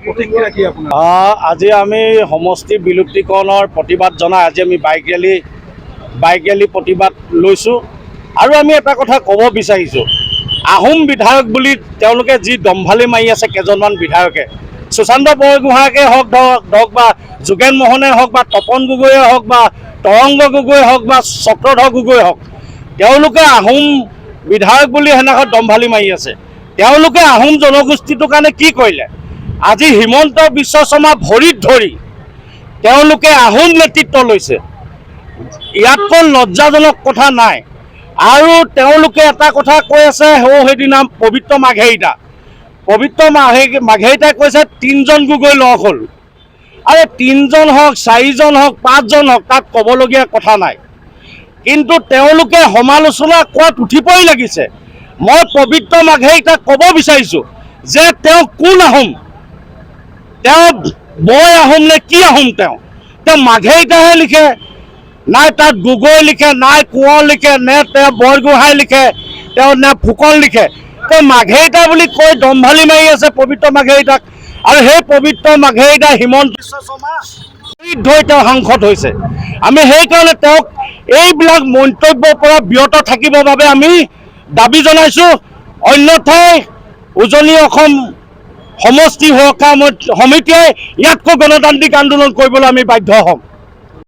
প্ৰতিক্ৰিয়া কি আপোনাৰ? আজি আমি সমষ্টি বিলুপ্তিকৰণৰ প্ৰতিবাদ জনাই আজি আমি বাইক ৰেলী প্ৰতিবাদ লৈছোঁ আৰু আমি এটা কথা ক'ব বিচাৰিছোঁ, আহোম বিধায়ক বুলি তেওঁলোকে যি দম্ভালি মাৰি আছে কেইজনমান বিধায়কে, সুশান্ত বৰগোহাঁইকে হওক বা যোগেন মোহনে হওক বা তপন গগৈয়ে হওক বা তৰংগ গগৈয়ে হওক বা চক্ৰধৰ গগৈয়ে হওক, তেওঁলোকে আহোম বিধায়ক বুলি সেনেকৈ দম্ভালি মাৰি আছে। তেওঁলোকে আহোম জনগোষ্ঠীটোৰ কাৰণে কি কৰিলে? আজি হিমন্ত বিশ্ব শৰ্মা ভৰিত ধৰি তেওঁলোকে আহোম নেতৃত্ব লৈছে। ইয়াতকৈ লজ্জাজনক কথা নাই। আৰু তেওঁলোকে এটা কথা কৈ আছে, সেইদিনা পবিত্ৰ মাঘেৰিটাই কৈছে 3জন গগৈ লগ হ'ল। আৰে 3জন হওক 4জন হওক 5জন হওক তাত ক'বলগীয়া কথা নাই, কিন্তু তেওঁলোকে সমালোচনা কৰাত উঠিবই লাগিছে। মই পবিত্ৰ মাঘেৰিটাক ক'ব বিচাৰিছোঁ যে তেওঁ কোন আহোম? তেওঁ বৈ আহোম নে কি আহোম? তেওঁ মাঘেৰিটাহে লিখে, নাই তাত গগৈ লিখে, নাই কোঁৱৰ লিখে, নে তেওঁ বৰগোহাঁই লিখে, তেওঁ নে ফুকন লিখে। তেওঁ মাঘেৰিটা বুলি কৈ দম্ভালি মাৰি আছে পবিত্ৰ মাঘেৰিটাক। আৰু সেই পবিত্ৰ মাঘেৰিটা হিমন্ত বিশ্ব শৰ্মা ধৰি তেওঁ সাংসদ হৈছে। আমি সেইকাৰণে তেওঁক এইবিলাক মন্তব্যৰ পৰা বিৰত থাকিবৰ বাবে আমি দাবী জনাইছোঁ। অন্যথাই উজনি অসম সমষ্টি সুৰক্ষা সমিতিয়ে ইয়াতকৈ গণতান্ত্ৰিক আন্দোলন কৰিবলৈ আমি বাধ্য হ'ম।